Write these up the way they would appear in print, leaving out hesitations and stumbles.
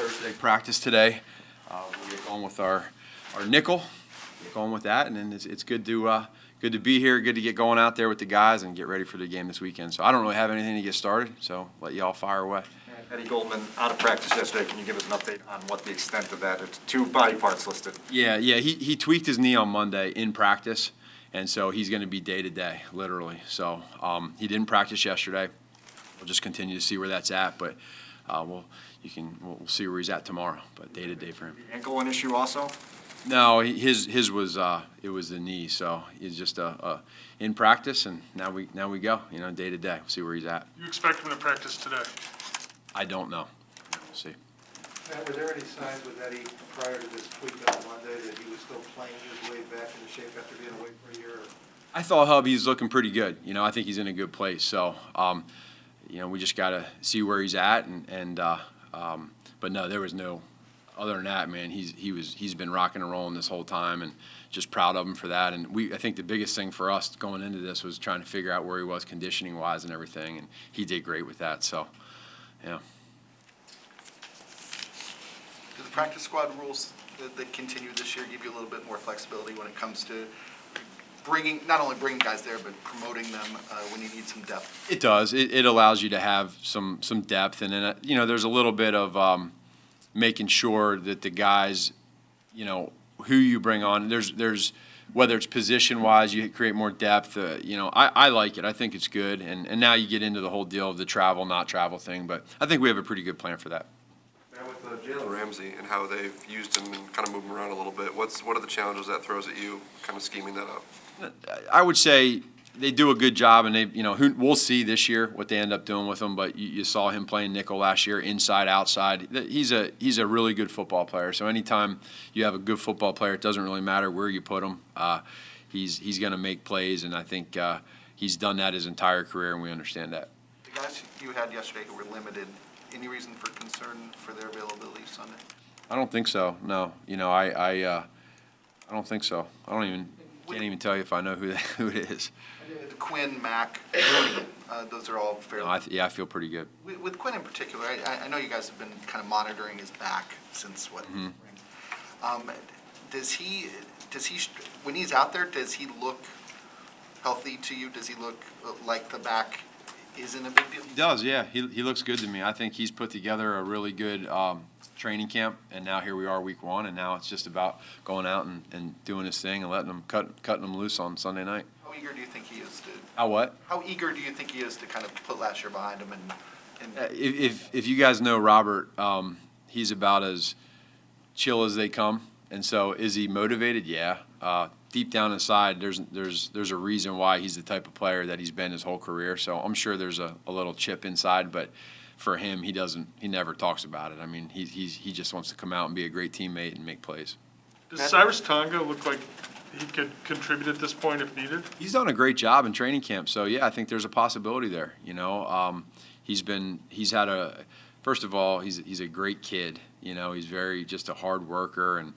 Thursday practice today. We'll get going with our nickel, get going with that, and then it's good to be here, good to get going out there with the guys and get ready for the game this weekend. So I don't really have anything to get started, so let you all fire away. Eddie Goldman, out of practice yesterday. Can you give us an update on what the extent of that? It's 2 body parts listed. Yeah. He tweaked his knee on Monday in practice, and so he's going to be day to day, literally. So he didn't practice yesterday. We'll just continue to see where that's at, but we'll see where he's at tomorrow. But day to day for him. Ankle an issue also? No, his was it was the knee, so he's just in practice, and now we go, day to day. We'll see where he's at. You expect him to practice today? I don't know. We'll see. Matt, were there any signs with Eddie prior to this tweak on Monday that he was still playing his way back into shape after being away for a year? I thought Hubby's looking pretty good. I think he's in a good place. So, we just got to see where he's at, but no, there was no. Other than that, man, he's been rocking and rolling this whole time, and just proud of him for that. And I think the biggest thing for us going into this was trying to figure out where he was conditioning wise and everything, and he did great with that. So, yeah. Do the practice squad rules that continue this year give you a little bit more flexibility when it comes to not only bringing guys there, but promoting them when you need some depth? It does. It allows you to have some depth, and then there's a little bit of making sure that the guys, who you bring on, there's whether it's position-wise, you create more depth. I like it. I think it's good, and now you get into the whole deal of the travel, not travel thing, but I think we have a pretty good plan for that. Now with Jalen Ramsey and how they've used him and kind of moved him around a little bit, what are the challenges that throws at you, kind of scheming that up? I would say they do a good job, and we'll see this year what they end up doing with him. But you saw him playing nickel last year, inside, outside. He's a really good football player. So anytime you have a good football player, it doesn't really matter where you put him. He's going to make plays, and I think he's done that his entire career, and we understand that. The guys you had yesterday who were limited, any reason for concern for their availability Sunday? I don't think so. No, I don't think so. Can't even tell you if I know who it is. Quinn, Mack, Rooney, those are all fairly. No, I feel pretty good. With Quinn in particular, I know you guys have been kind of monitoring his back since what? Mm-hmm. Does he when he's out there, does he look healthy to you? Does he look like the back isn't a big deal? He does, yeah. He looks good to me. I think he's put together a really good training camp, and now here we are week 1, and now it's just about going out and doing his thing and letting him cutting him loose on Sunday night. How eager do you think he is to? How eager do you think he is to kind of put last year behind him If you guys know Robert, he's about as chill as they come, and so is he motivated? Yeah. Deep down inside, there's a reason why he's the type of player that he's been his whole career. So I'm sure there's a little chip inside, but for him, he never talks about it. I mean, he just wants to come out and be a great teammate and make plays. Does Cyrus Tonga look like he could contribute at this point if needed? He's done a great job in training camp, so yeah, I think there's a possibility there. First of all, he's a great kid. He's very just a hard worker and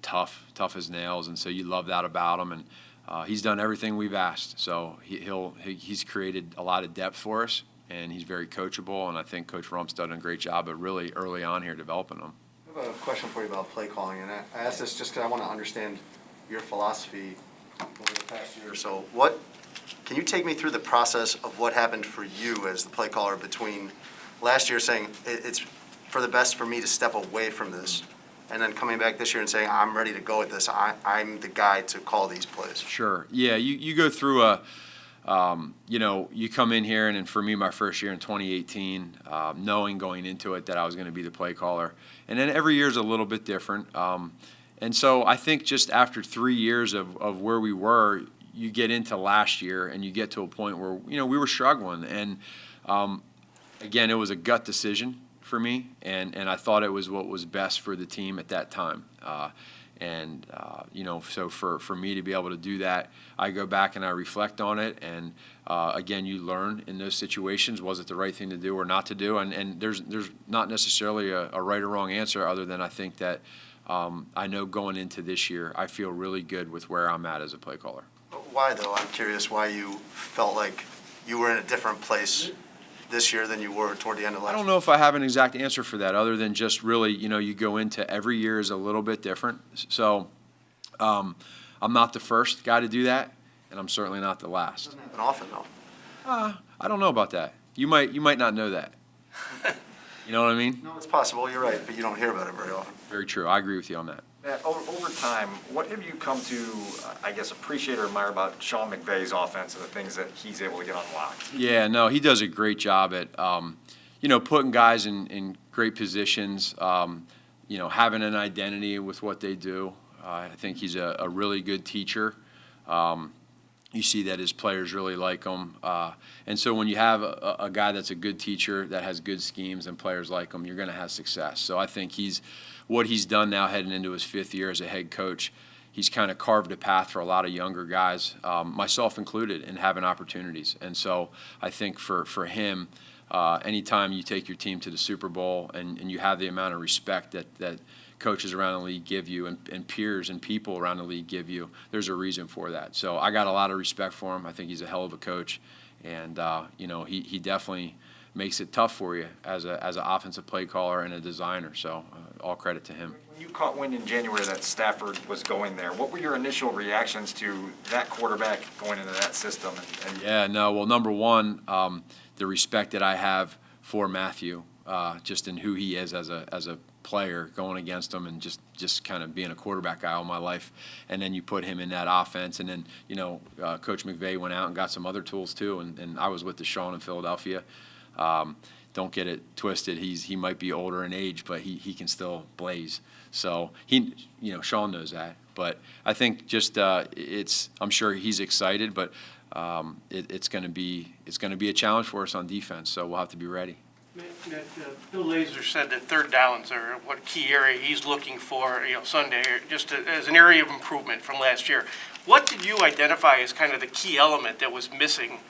tough as nails, and so you love that about him. And he's done everything we've asked, so he's created a lot of depth for us, and he's very coachable. And I think Coach Rump's done a great job of really early on here developing him. I have a question for you about play calling, and I ask this just because I want to understand your philosophy over the past year or so. Can you take me through the process of what happened for you as the play caller between last year saying it's for the best for me to step away from this, and then coming back this year and saying I'm ready to go at this, I'm the guy to call these plays? Sure. Yeah, you go through you come in here, and for me, my first year in 2018, knowing going into it that I was going to be the play caller. And then every year is a little bit different. And so I think just after 3 years of where we were, you get into last year and you get to a point where, we were struggling. And, again, it was a gut decision for me, and I thought it was what was best for the team at that time. So for me to be able to do that, I go back and I reflect on it, and again, you learn in those situations, was it the right thing to do or not to do? And there's not necessarily a right or wrong answer, other than I think that I know going into this year, I feel really good with where I'm at as a play caller. Why, though? I'm curious why you felt like you were in a different place this year than you were toward the end of last I year? don't know if I have an exact answer for that, other than just really, you go into every year is a little bit different. So I'm not the first guy to do that, and I'm certainly not the last. Doesn't happen often, though. I don't know about that. You might not know that. You know what I mean? No, it's possible, you're right, but you don't hear about it very often. Very true. I agree with you on that. Matt, over time, what have you come to, I guess, appreciate or admire about Sean McVay's offense and the things that he's able to get unlocked? Yeah, no, he does a great job at, putting guys in great positions, having an identity with what they do. I think he's a really good teacher. You see that his players really like him. And so when you have a guy that's a good teacher, that has good schemes and players like him, you're going to have success. So I think what he's done now heading into his 5th year as a head coach, he's kind of carved a path for a lot of younger guys, myself included, in having opportunities. And so I think for him, anytime you take your team to the Super Bowl and you have the amount of respect that coaches around the league give you and peers and people around the league give you, there's a reason for that. So I got a lot of respect for him. I think he's a hell of a coach. And, he definitely makes it tough for you as an offensive play caller and a designer. So all credit to him. When you caught wind in January that Stafford was going there, what were your initial reactions to that quarterback going into that system? Yeah, no, well, number one, the respect that I have for Matthew, just in who he is as a player, going against him and just kind of being a quarterback guy all my life. And then you put him in that offense. And then, Coach McVay went out and got some other tools too. And I was with Deshaun in Philadelphia. Don't get it twisted. He might be older in age, but he can still blaze. So Sean knows that. But I think just I'm sure he's excited, but it's going to be a challenge for us on defense. So we'll have to be ready. Bill Lazor said that third downs are what key area he's looking for, Sunday, just as an area of improvement from last year. What did you identify as kind of the key element that was missing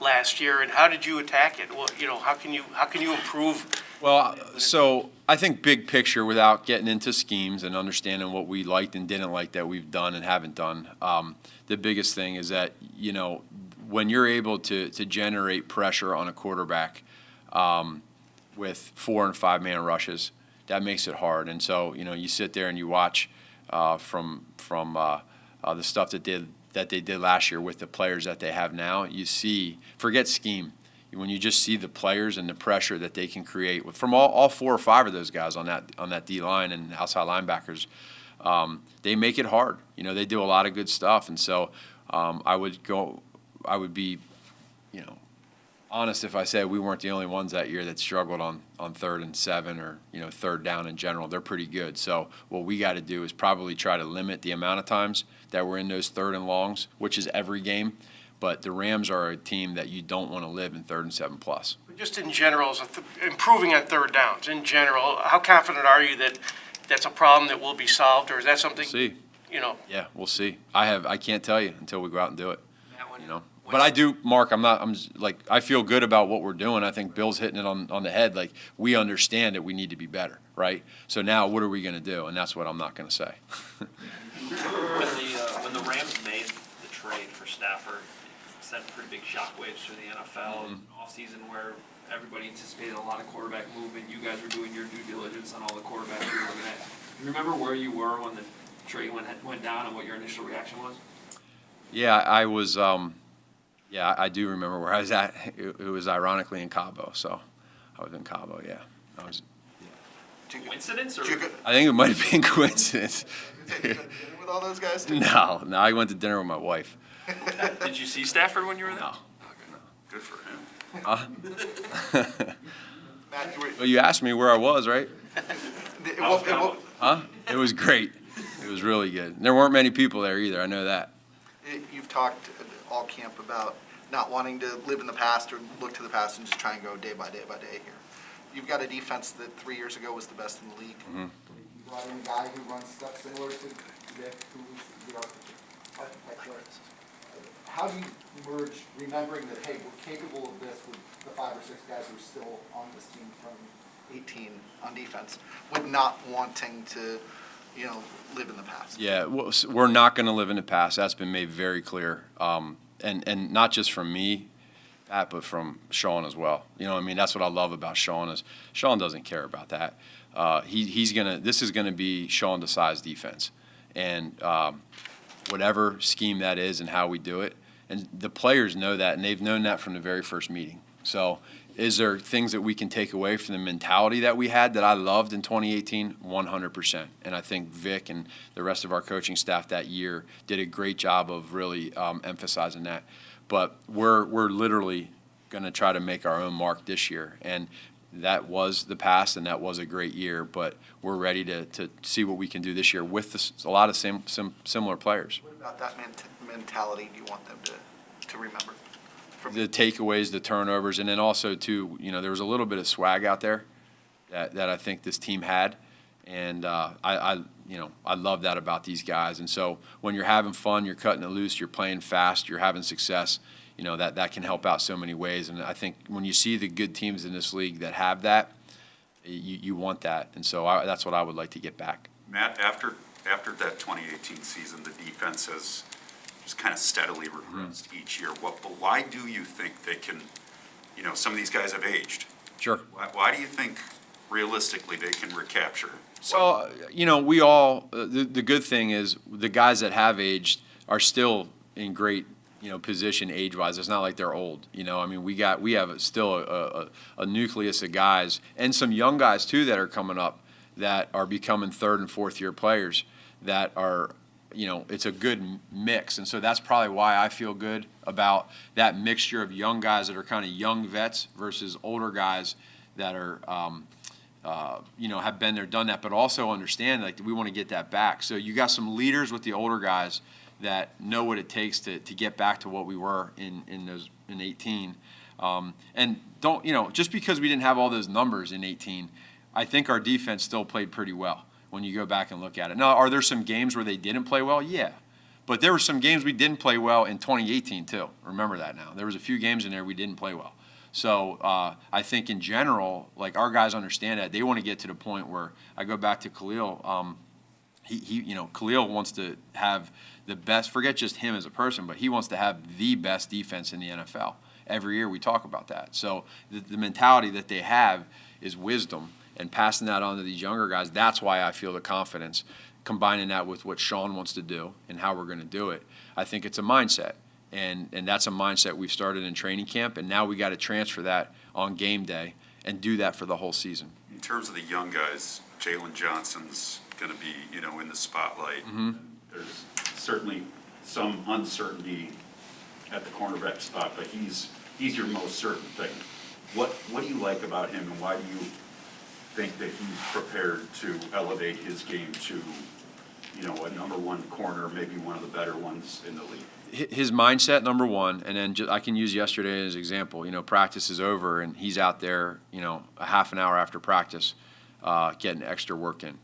last year, and how did you attack it? Well, how can you improve? Well, so I think big picture, without getting into schemes and understanding what we liked and didn't like that we've done and haven't done, the biggest thing is that, when you're able to generate pressure on a quarterback with 4 and 5 man rushes, that makes it hard. And so, you sit there and you watch from the stuff that they did last year with the players that they have now. You see, forget scheme. When you just see the players and the pressure that they can create from all 4 or 5 of those guys on that D line and outside linebackers, they make it hard. They do a lot of good stuff. And so I would be, honest if I said we weren't the only ones that year that struggled on 3rd and 7 or, third down in general. They're pretty good. So what we got to do is probably try to limit the amount of times that we're in those 3rd and longs, which is every game. But the Rams are a team that you don't want to live in 3rd and 7 plus. Just in general, improving on third downs, in general, how confident are you that that's a problem that will be solved, or is that something? We'll see. Yeah, we'll see. I can't tell you until we go out and do it. But I do, Mark, I feel good about what we're doing. I think Bill's hitting it on the head. Like, we understand that we need to be better, right? So now what are we going to do? And that's what I'm not going to say. When the Rams made the trade for Stafford, it sent pretty big shockwaves through the NFL in offseason where everybody anticipated a lot of quarterback movement. You guys were doing your due diligence on all the quarterbacks you were looking at. You remember where you were when the trade went down and what your initial reaction was? Yeah, I was yeah, I do remember where I was at. It was ironically in Cabo, so I was in Cabo, yeah. Coincidence? Or? I think it might have been coincidence. Did you go to dinner with all those guys too? No, I went to dinner with my wife. Did you see Stafford when you were there? No. Okay. Good for him. Matt, Well, you asked me where I was, right? Huh? It was great. It was really good. There weren't many people there either, I know that. You've talked all camp about not wanting to live in the past or look to the past and just try and go day by day here. You've got a defense that 3 years ago was the best in the league. Mm-hmm. You brought in a guy who runs stuff similar to Vic, who's the architect. How do you merge remembering that, hey, we're capable of this with the 5 or 6 guys who are still on this team from 18 on defense, with not wanting to, live in the past? Yeah, well, we're not going to live in the past. That's been made very clear. And not just from me Pat, but from Sean as well. You know what I mean? That's what I love about Sean is Sean doesn't care about that. This is gonna be Sean Desai's defense, and whatever scheme that is and how we do it, and the players know that, and they've known that from the very first meeting. So, is there things that we can take away from the mentality that we had that I loved in 2018? 100%. And I think Vic and the rest of our coaching staff that year did a great job of really emphasizing that. But we're literally going to try to make our own mark this year. And that was the past, and that was a great year. But we're ready to see what we can do this year with a lot of similar players. What about that mentality do you want them to remember? The takeaways, the turnovers, and then also too, there was a little bit of swag out there that I think this team had, and I love that about these guys. And so when you're having fun, you're cutting it loose, you're playing fast, you're having success, that can help out so many ways. And I think when you see the good teams in this league that have that, you want that. And so that's what I would like to get back. Matt, after that 2018 season, the defense has just kind of steadily regressed each year. But why do you think they can, some of these guys have aged. Sure. Why do you think realistically they can recapture? Well, we all, the good thing is the guys that have aged are still in great, position age-wise. It's not like they're old. We have still a nucleus of guys and some young guys too that are coming up that are becoming third and fourth year players that are, it's a good mix. And so that's probably why I feel good about that mixture of young guys that are kind of young vets versus older guys that are, have been there, done that, but also understand like we want to get that back. So you got some leaders with the older guys that know what it takes to get back to what we were in 18. And don't, just because we didn't have all those numbers in 18, I think our defense still played pretty well when you go back and look at it. Now, are there some games where they didn't play well? Yeah. But there were some games we didn't play well in 2018 too. Remember that now. There was a few games in there we didn't play well. So I think in general, like our guys understand that. They want to get to the point where I go back to Khalil. Khalil wants to have the best, forget just him as a person, but he wants to have the best defense in the NFL. Every year we talk about that. So the mentality that they have is wisdom, and passing that on to these younger guys. That's why I feel the confidence, combining that with what Sean wants to do and how we're going to do it. I think it's a mindset, and that's a mindset we've started in training camp, and now we got to transfer that on game day and do that for the whole season. In terms of the young guys, Jalen Johnson's going to be, in the spotlight. Mm-hmm. There's certainly some uncertainty at the cornerback spot, but he's your most certain thing. What do you like about him, and why do you think that he's prepared to elevate his game to, a number one corner, maybe one of the better ones in the league? His mindset, number one, and then I can use yesterday as an example. Practice is over, and he's out there, a half an hour after practice, getting extra work in,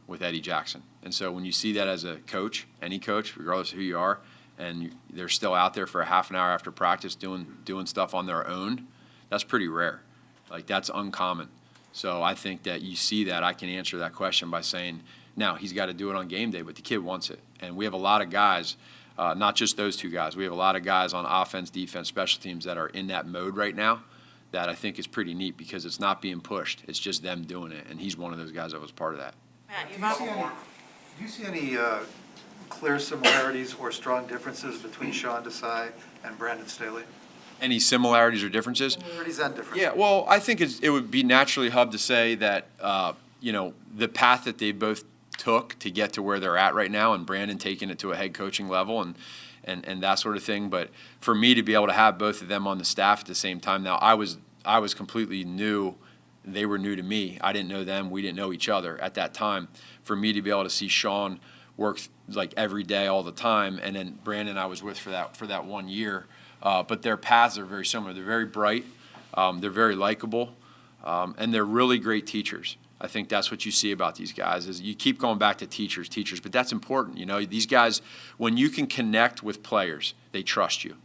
with Eddie Jackson. And so when you see that as a coach, any coach, regardless of who you are, and they're still out there for a half an hour after practice doing stuff on their own, that's pretty rare. Like, that's uncommon. So I think that you see that. I can answer that question by saying, now he's got to do it on game day, but the kid wants it. And we have a lot of guys, not just those two guys. We have a lot of guys on offense, defense, special teams that are in that mode right now that I think is pretty neat because it's not being pushed. It's just them doing it. And he's one of those guys that was part of that. Do you see any clear similarities or strong differences between Sean Desai and Brandon Staley? Any similarities or differences? Similarities and differences. Yeah, well, I think it would be naturally Hub to say that, the path that they both took to get to where they're at right now, and Brandon taking it to a head coaching level and that sort of thing. But for me to be able to have both of them on the staff at the same time, now I was completely new. They were new to me. I didn't know them. We didn't know each other at that time. For me to be able to see Sean work like every day, all the time, and then Brandon I was with for that 1 year. But their paths are very similar. They're very bright. They're very likable, and they're really great teachers. I think that's what you see about these guys is you keep going back to teachers, but that's important. These guys, when you can connect with players, they trust you.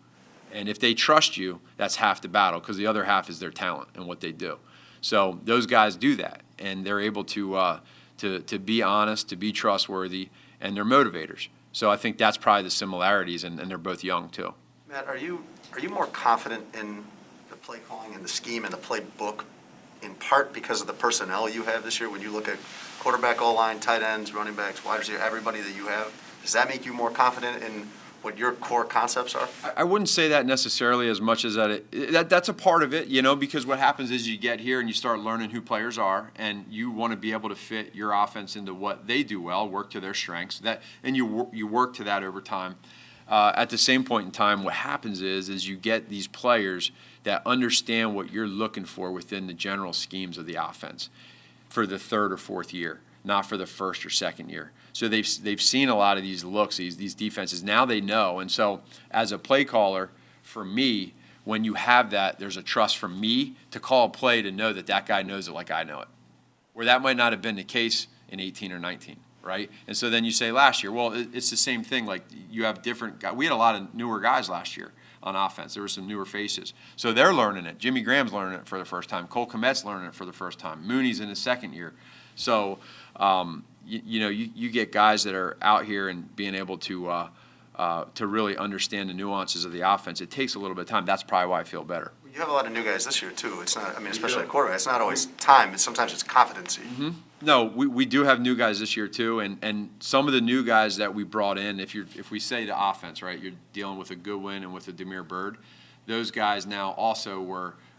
And if they trust you, that's half the battle because the other half is their talent and what they do. So those guys do that, and they're able to be honest, to be trustworthy, and they're motivators. So I think that's probably the similarities, and they're both young too. Matt, are you are you more confident in the play calling and the scheme and the playbook in part because of the personnel you have this year? When you look at quarterback, O-line, tight ends, running backs, wide receivers, everybody that you have, does that make you more confident in what your core concepts are? I wouldn't say that necessarily as much as that's a part of it, because what happens is you get here and you start learning who players are, and you want to be able to fit your offense into what they do well, work to their strengths, and you work to that over time. At the same point in time, what happens is you get these players that understand what you're looking for within the general schemes of the offense for the third or fourth year, not for the first or second year. So they've seen a lot of these looks, these defenses. Now they know. And so as a play caller, for me, when you have that, there's a trust from me to call a play to know that that guy knows it like I know it. Where that might not have been the case in 18 or 19, right? And so then you say last year, well, it's the same thing. Like you have different guys. We had a lot of newer guys last year on offense. There were some newer faces. So they're learning it. Jimmy Graham's learning it for the first time. Cole Kmet's learning it for the first time. Mooney's in his second year. So, you get guys that are out here and being able to really understand the nuances of the offense. It takes a little bit of time. That's probably why I feel better. You have a lot of new guys this year, too. It's not, especially at quarterback, it's not always time. Sometimes it's competency. Mm-hmm. No, we do have new guys this year, too. And some of the new guys that we brought in, if we say the offense, right, you're dealing with a Goodwin and with a Demir Bird, those guys now also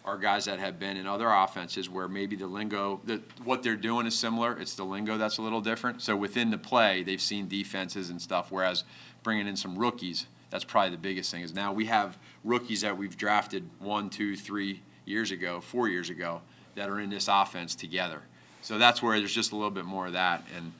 are guys that have been in other offenses where maybe the lingo, what they're doing is similar. It's the lingo that's a little different. So within the play, they've seen defenses and stuff, whereas bringing in some rookies, that's probably the biggest thing, is now we have rookies that we've drafted 1, 2, 3 years ago, 4 years ago, that are in this offense together. So that's where there's just a little bit more of that. And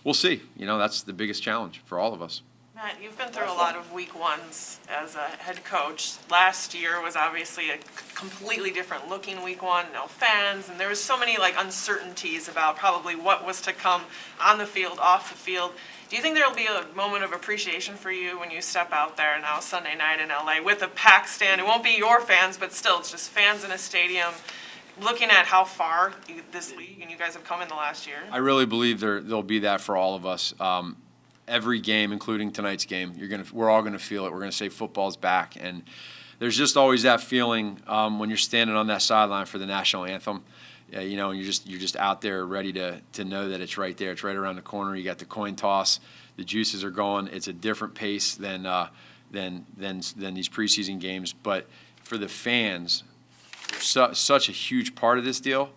we'll see. That's the biggest challenge for all of us. Matt, you've been through a lot of week ones as a head coach. Last year was obviously a completely different looking week one, no fans, and there was so many uncertainties about probably what was to come on the field, off the field. Do you think there will be a moment of appreciation for you when you step out there now Sunday night in LA with a packed stand? It won't be your fans, but still, it's just fans in a stadium looking at how far this league and you guys have come in the last year. I really believe there'll be that for all of us. Every game, including tonight's game, we're all gonna feel it. We're gonna say football's back, and there's just always that feeling when you're standing on that sideline for the national anthem. And you're just out there ready to know that it's right there. It's right around the corner. You got the coin toss. The juices are going. It's a different pace than these preseason games. But for the fans, such a huge part of this deal,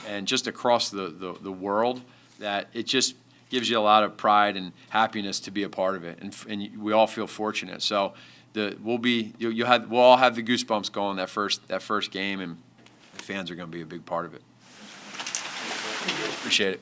and just across the world, that it just gives you a lot of pride and happiness to be a part of it, and we all feel fortunate. So we'll all have the goosebumps going that first game, and the fans are going to be a big part of it. Appreciate it.